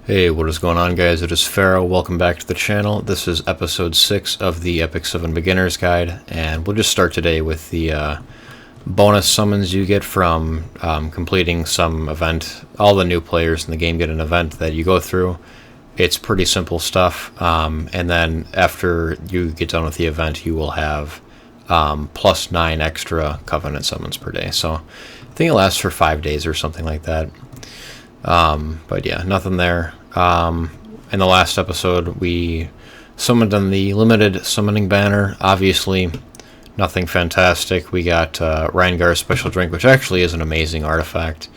Hey, what is going on, guys? It is Pharaoh. Welcome back to the channel. This is episode 6 of the Ep6 Beginner's Guide, and we'll just start today with the bonus summons you get from completing some event. All the new players in the game get an event that you go through. It's pretty simple stuff, and then after you get done with the event, you will have plus 9 extra Covenant summons per day. So I think it lasts for 5 days or something like that. But yeah, nothing there. In the last episode, we summoned on the limited summoning banner. Obviously, nothing fantastic. We got Reingar's Special Drink, which actually is an amazing artifact.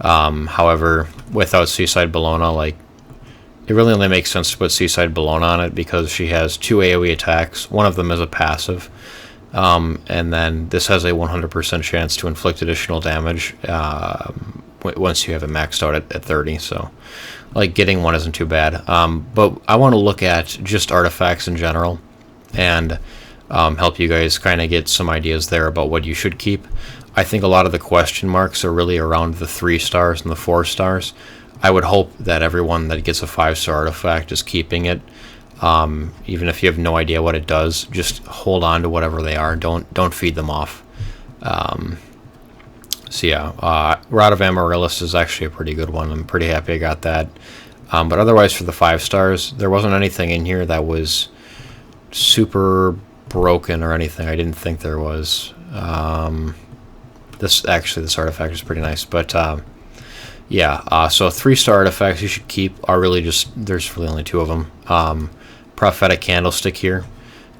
However, without Seaside Bellona, it really only makes sense to put Seaside Bellona on it because she has 2 AoE attacks. One of them is a passive. And then this has a 100% chance to inflict additional damage once you have it maxed out at 30, so getting one isn't too bad. But I want to look at just artifacts in general and help you guys kind of get some ideas there about what you should keep. I think a lot of the question marks are really around the 3 stars and the 4 stars. I would hope that everyone that gets a 5-star artifact is keeping it. Even if you have no idea what it does, just hold on to whatever they are. Don't feed them off. So yeah, Rod of Amaryllis is actually a pretty good one. I'm pretty happy I got that. But otherwise, for the 5 stars, there wasn't anything in here that was super broken or anything. I didn't think there was. This artifact is pretty nice. But yeah, so 3-star artifacts you should keep are really there's really only 2 of them. Prophetic Candlestick here.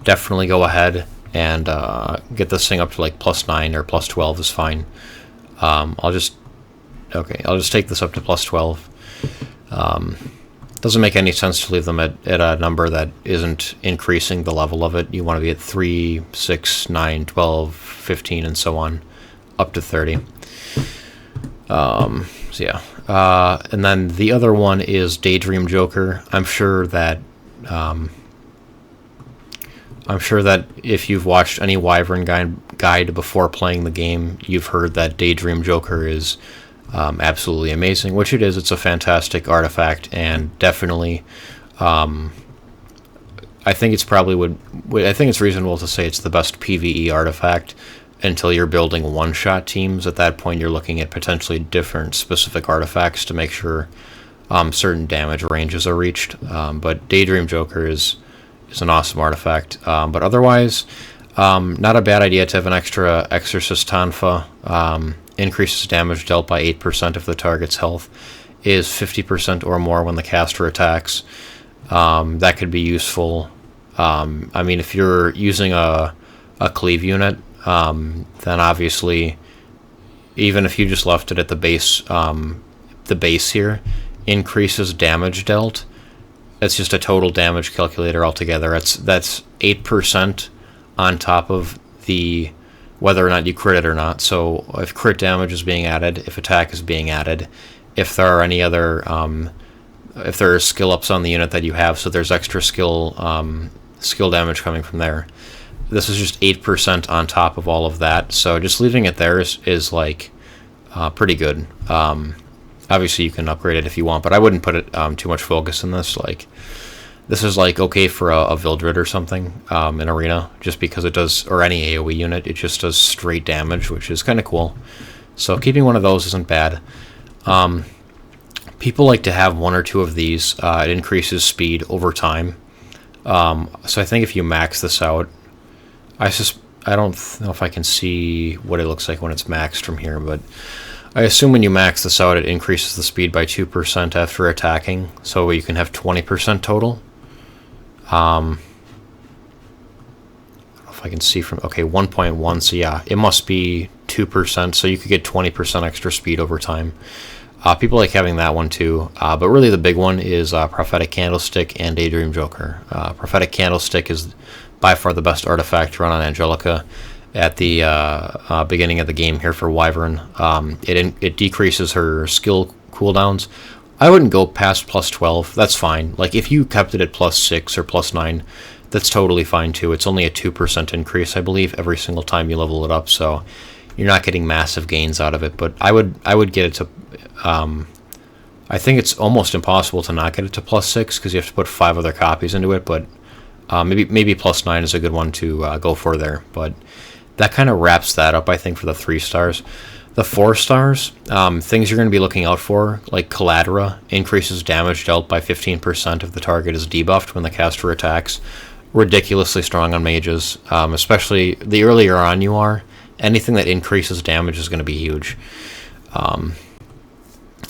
Definitely go ahead and get this thing up to plus 9 or plus 12 is fine. I'll just take this up to plus 12. Doesn't make any sense to leave them at a number that isn't increasing the level of it. You want to be at 3, 6, 9, 12, 15, and so on, up to 30. So yeah. And then the other one is Daydream Joker. I'm sure that if you've watched any Wyvern guide before playing the game, you've heard that Daydream Joker is absolutely amazing, which it is. It's a fantastic artifact, and definitely, I think it's reasonable to say it's the best PvE artifact until you're building one-shot teams. At that point, you're looking at potentially different specific artifacts to make sure certain damage ranges are reached. But Daydream Joker is an awesome artifact. But otherwise, not a bad idea to have an extra Exorcist Tonfa. Increases damage dealt by 8% if the target's health is 50% or more when the caster attacks. That could be useful. I mean, if you're using a cleave unit, then obviously, even if you just left it at the base here, increases damage dealt. That's just a total damage calculator altogether. That's 8% on top of whether or not you crit it or not. So if crit damage is being added, if attack is being added, if there are any other, if there are skill ups on the unit that you have, so there's extra skill damage coming from there. This is just 8% on top of all of that. So just leaving it there is pretty good. Obviously, you can upgrade it if you want, but I wouldn't put it too much focus in this. This is okay for a Vildred or something in Arena, just because it does, or any AoE unit, it just does straight damage, which is kind of cool. So keeping one of those isn't bad. People like to have 1 or 2 of these. It increases speed over time. So I think if you max this out, I don't know if I can see what it looks like when it's maxed from here, but I assume when you max this out, it increases the speed by 2% after attacking, so you can have 20% total. I don't know if I can see from... Okay, 1.1, so yeah, it must be 2%, so you could get 20% extra speed over time. People like having that one too, but really the big one is Prophetic Candlestick and Daydream Joker. Prophetic Candlestick is by far the best artifact to run on Angelica at the beginning of the game here for Wyvern. It decreases her skill cooldowns. I wouldn't go past plus 12. That's fine. If you kept it at plus 6 or plus 9, that's totally fine too. It's only a 2% increase, I believe, every single time you level it up, so you're not getting massive gains out of it. But I would get it to I think it's almost impossible to not get it to +6 because you have to put 5 other copies into it, but maybe +9 is a good one to go for there. But that kind of wraps that up, I think, for the 3 stars. The 4 stars, things you're going to be looking out for, like Caladra, increases damage dealt by 15% if the target is debuffed when the caster attacks. Ridiculously strong on mages, especially the earlier on you are. Anything that increases damage is going to be huge.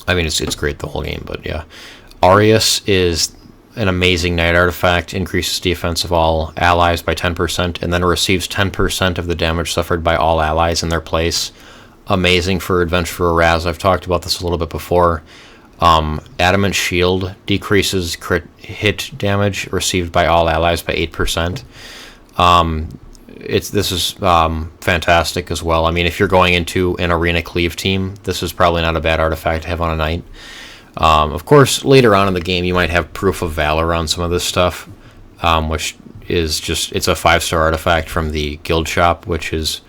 I mean, it's great the whole game, but yeah. Aureus is an amazing knight artifact, increases defense of all allies by 10%, and then receives 10% of the damage suffered by all allies in their place. Amazing for Adventurer Raz. I've talked about this a little bit before. Adamant Shield decreases crit hit damage received by all allies by 8%. This is fantastic as well. I mean, if you're going into an arena cleave team, this is probably not a bad artifact to have on a knight. Of course, later on in the game, you might have Proof of Valor on some of this stuff, which is just, it's a 5-star artifact from the guild shop, which is,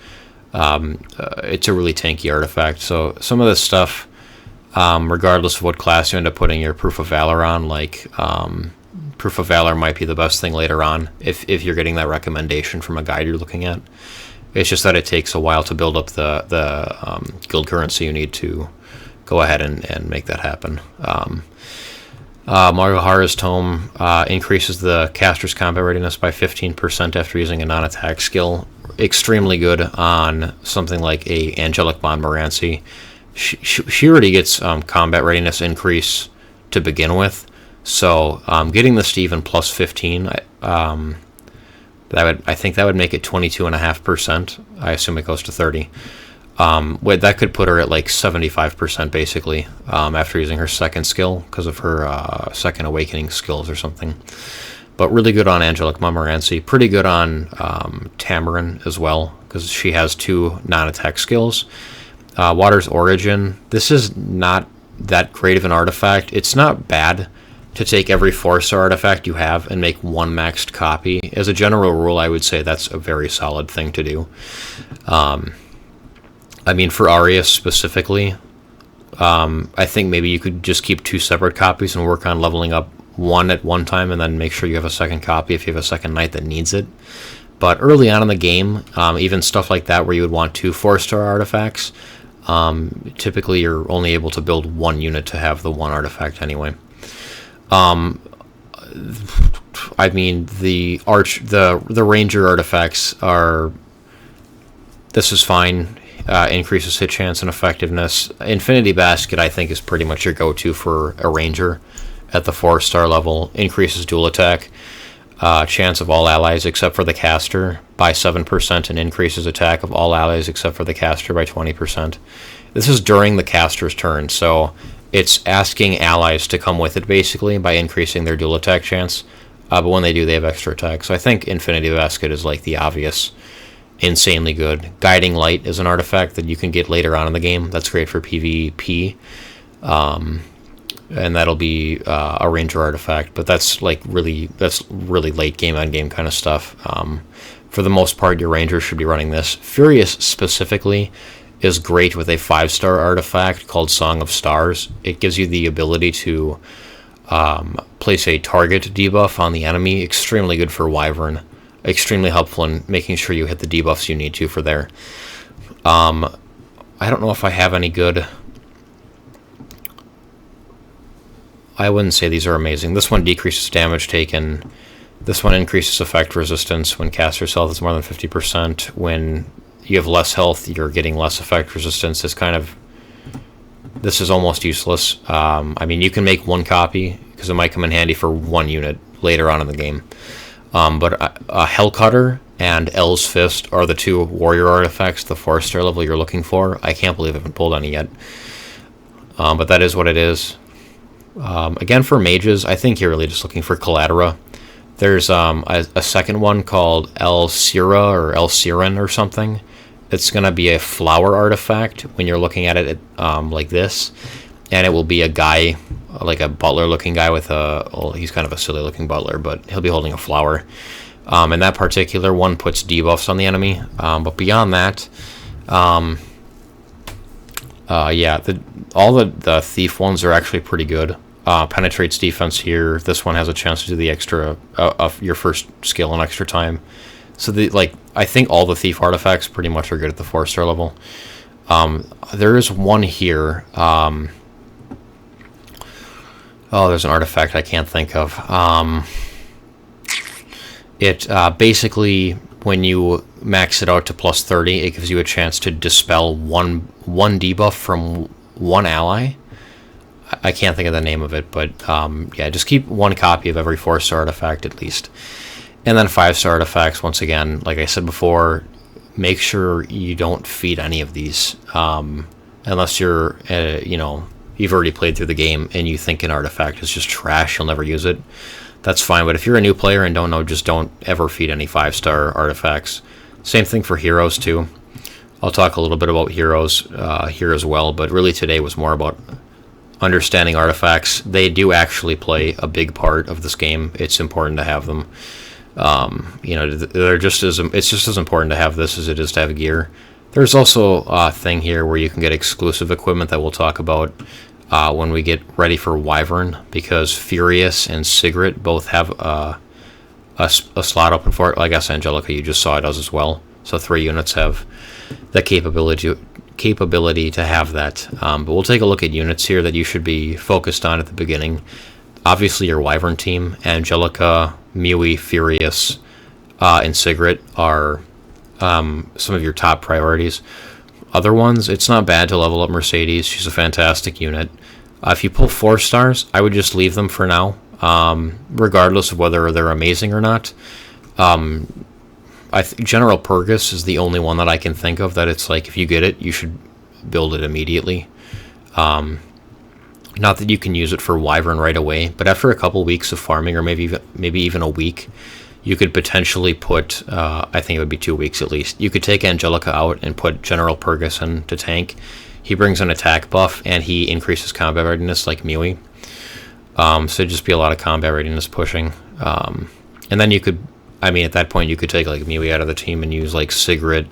it's a really tanky artifact. So some of this stuff, regardless of what class you end up putting your Proof of Valor on, like, Proof of Valor might be the best thing later on if you're getting that recommendation from a guide you're looking at. It's just that it takes a while to build up the guild currency you need to go ahead and make that happen. Margahara's Tome increases the caster's combat readiness by 15% after using a non-attack skill. Extremely good on something like a Angelic Montmorency. She already gets combat readiness increase to begin with. So getting this to even +15, I think that would make it 22.5%. I assume it goes to 30. That could put her at like 75% basically after using her second skill because of her second awakening skills or something. But really good on Angelic Montmorency. Pretty good on Tamarin as well because she has 2 non-attack skills. Water's Origin. This is not that great of an artifact. It's not bad to take every 4-star artifact you have and make 1 maxed copy. As a general rule, I would say that's a very solid thing to do. I mean, for Aureus specifically, I think maybe you could just keep 2 separate copies and work on leveling up 1 at one time and then make sure you have a second copy if you have a second knight that needs it. But early on in the game, even stuff like that where you would want 2 4-star artifacts, typically you're only able to build 1 unit to have the 1 artifact anyway. I mean, the ranger artifacts are, this is fine. Increases hit chance and effectiveness. Infinity Basket, I think, is pretty much your go-to for a ranger at the 4-star level. Increases dual attack, chance of all allies except for the caster by 7%, and increases attack of all allies except for the caster by 20%. This is during the caster's turn, so it's asking allies to come with it basically by increasing their dual attack chance. But when they do, they have extra attack. So I think Infinity Basket is like the obvious, insanely good. Guiding Light is an artifact that you can get later on in the game. That's great for PvP. And that'll be a ranger artifact, but that's really late game on game kind of stuff. For the most part, your ranger should be running this. Furious specifically is great with a 5-star artifact called Song of Stars. It gives you the ability to place a target debuff on the enemy. Extremely good for Wyvern. Extremely helpful in making sure you hit the debuffs you need to for there. I don't know if I have any good. I wouldn't say these are amazing. This one decreases damage taken. This one increases effect resistance when caster's health is more than 50%. When you have less health, you're getting less effect resistance. This is almost useless. I mean, you can make 1 copy because it might come in handy for 1 unit later on in the game. But Hellcutter and El's Fist are the 2 warrior artifacts, the 4-star level you're looking for. I can't believe I haven't pulled any yet. But that is what it is. Again, for mages, I think you're really just looking for Caladra. There's a second one called El Sira or El Siren or something. It's going to be a flower artifact when you're looking at it like this. And it will be a guy, like a butler-looking guy with he's kind of a silly-looking butler, but he'll be holding a flower. And that particular one puts debuffs on the enemy. But beyond that, Yeah, all the thief ones are actually pretty good. Penetrates defense here. This one has a chance to do the extra of your first skill in extra time. So I think all the thief artifacts pretty much are good at the 4-star level. There is one here. There's an artifact I can't think of. It basically, when you max it out to plus 30, it gives you a chance to dispel one debuff from one ally. I can't think of the name of it, but yeah, just keep one copy of every 4-star artifact at least. And then 5-star artifacts, once again, like I said before, make sure you don't feed any of these unless you're, you've already played through the game and you think an artifact is just trash, you'll never use it. That's fine, but if you're a new player and don't know, just don't ever feed any 5-star artifacts. Same thing for heroes too. I'll talk a little bit about heroes here as well, but really today was more about understanding artifacts. They do actually play a big part of this game. It's important to have them. It's just as important to have this as it is to have gear. There's also a thing here where you can get exclusive equipment that we'll talk about when we get ready for Wyvern, because Furious and Sigrid both have a slot open for it. I guess Angelica, you just saw, it does as well. So 3 units have the capability to have that. But we'll take a look at units here that you should be focused on at the beginning. Obviously, your Wyvern team, Angelica, Mewy, Furious, and Sigrid are some of your top priorities. Other ones, it's not bad to level up Mercedes. She's a fantastic unit. If you pull 4 stars, I would just leave them for now, regardless of whether they're amazing or not. General Purgus is the only one that I can think of that it's like, if you get it, you should build it immediately. Not that you can use it for Wyvern right away, but after a couple weeks of farming, or maybe even a week, you could potentially put, I think it would be 2 weeks at least, you could take Angelica out and put General Purgus in to tank. He brings an attack buff, and he increases combat readiness like Mewy. So it'd just be a lot of combat readiness pushing. And then you could, at that point, you could take like Mewy out of the team and use like Sigrid,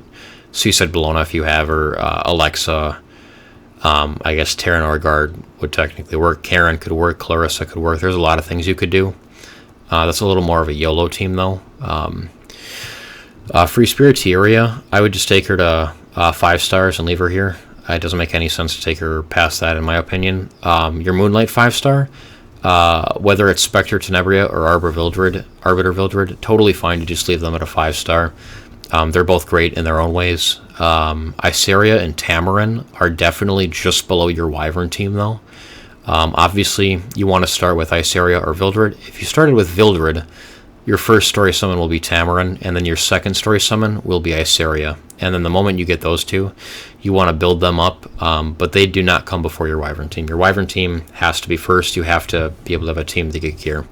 Seaside Bologna if you have, or Alexa. I guess Terran Orgard would technically work. Karen could work. Clarissa could work. There's a lot of things you could do. That's a little more of a YOLO team, though. Free Spirit Tieria, I would just take her to 5 stars and leave her here. It doesn't make any sense to take her past that, in my opinion. Your Moonlight 5-star, whether it's Specter Tenebria or Arbiter Vildred, totally fine to just leave them at a 5-star. They're both great in their own ways. Iseria and Tamarin are definitely just below your Wyvern team, though. Obviously, you want to start with Iseria or Vildred. If you started with Vildred, your first story summon will be Tamarin, and then your second story summon will be Iseria. And then the moment you get those two, you want to build them up, but they do not come before your Wyvern team. Your Wyvern team has to be first. You have to be able to have a team to get gear.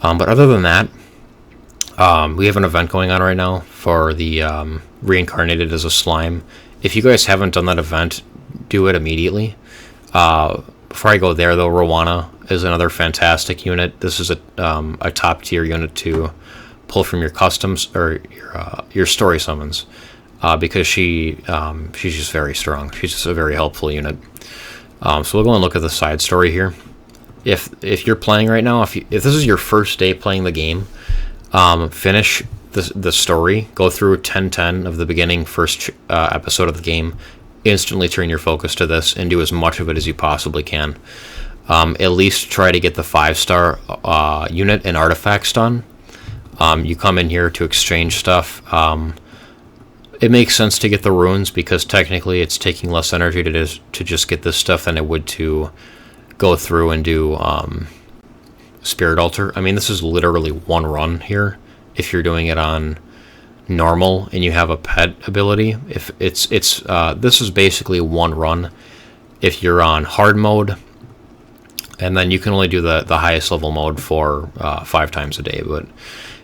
But other than that, we have an event going on right now for the Reincarnated as a Slime. If you guys haven't done that event, do it immediately. Before I go there, though, Rowana is another fantastic unit. This is a top tier unit to pull from your customs or your story summons, because she's just very strong. She's just a very helpful unit. So we'll go and look at the side story here. If you're playing right now, if this is your first day playing the game, finish the story. Go through 10:10 of the beginning first episode of the game. Instantly turn your focus to this and do as much of it as you possibly can. At least try to get the 5-star unit and artifacts done. You come in here to exchange stuff. It makes sense to get the runes because technically it's taking less energy to just get this stuff than it would to go through and do Spirit Altar. This is literally one run here. If you're doing it on normal and you have a pet ability, if it's this is basically one run if you're on hard mode, and then you can only do the highest level mode for 5 times a day. But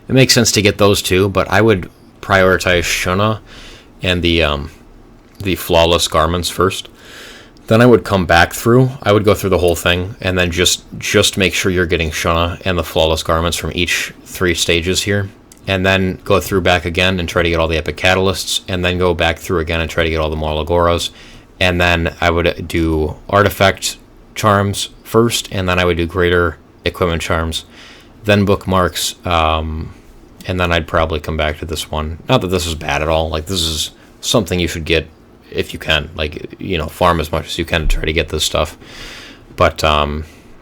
it makes sense to get those two, but I would prioritize Shuna and the flawless garments first. Then I would come back through. I would go through the whole thing and then just make sure you're getting Shuna and the flawless garments from each 3 stages here, and then go through back again and try to get all the epic catalysts, and then go back through again and try to get all the Morlagoras, and then I would do artifact charms first, and then I would do greater equipment charms, then bookmarks, and then I'd probably come back to this one. Not that this is bad at all. Like, this is something you should get if you can. Like, you know, farm as much as you can to try to get this stuff. But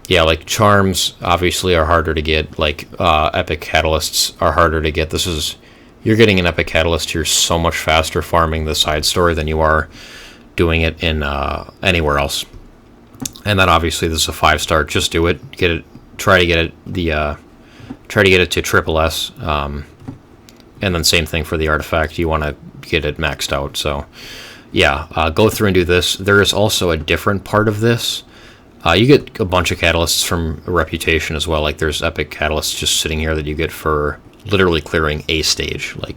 yeah, like charms obviously are harder to get. Like epic catalysts are harder to get. You're getting an epic catalyst here so much faster farming the side story than you are doing it in anywhere else. And then obviously this is a 5-star. Just do it. Get it. Try to get it to triple S. And then same thing for the artifact. You want to get it maxed out. So yeah, go through and do this. There is also a different part of this. You get a bunch of catalysts from Reputation as well. Like, there's epic catalysts just sitting here that you get for literally clearing a stage. Like,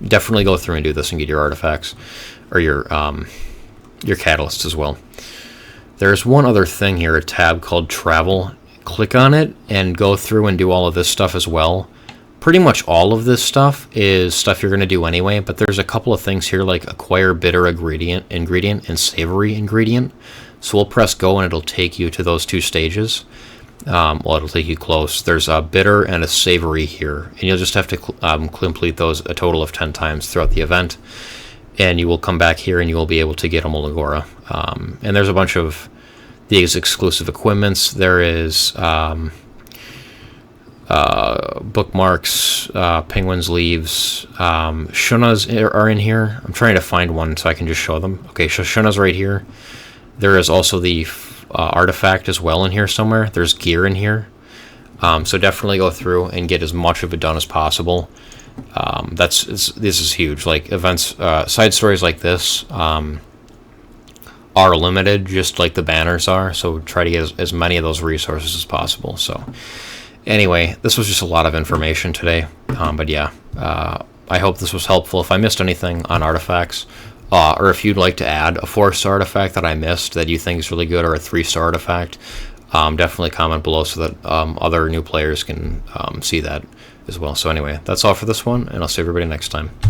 definitely go through and do this and get your artifacts or your catalysts as well. There's one other thing here, a tab called Travel. Click on it and go through and do all of this stuff as well. Pretty much all of this stuff is stuff you're going to do anyway, but there's a couple of things here like Acquire Bitter Ingredient and Savory Ingredient. So we'll press go and it'll take you to those two stages. Well, it'll take you close. There's a bitter and a savory here, and you'll just have to complete those a total of 10 times throughout the event. And you will come back here and you will be able to get a Molagora. And there's a bunch of these exclusive equipments. There is bookmarks, penguins' leaves, Shunas are in here. I'm trying to find one so I can just show them. Okay, so Shuna's right here. There is also the artifact as well in here somewhere. There's gear in here. So definitely go through and get as much of it done as possible. This is huge. Like, events, side stories like this are limited, just like the banners are. So try to get as many of those resources as possible. So anyway, this was just a lot of information today. But yeah, I hope this was helpful. If I missed anything on artifacts, or if you'd like to add a 4-star artifact that I missed that you think is really good, or a 3-star artifact, definitely comment below so that other new players can see that as well. So anyway, that's all for this one, and I'll see everybody next time.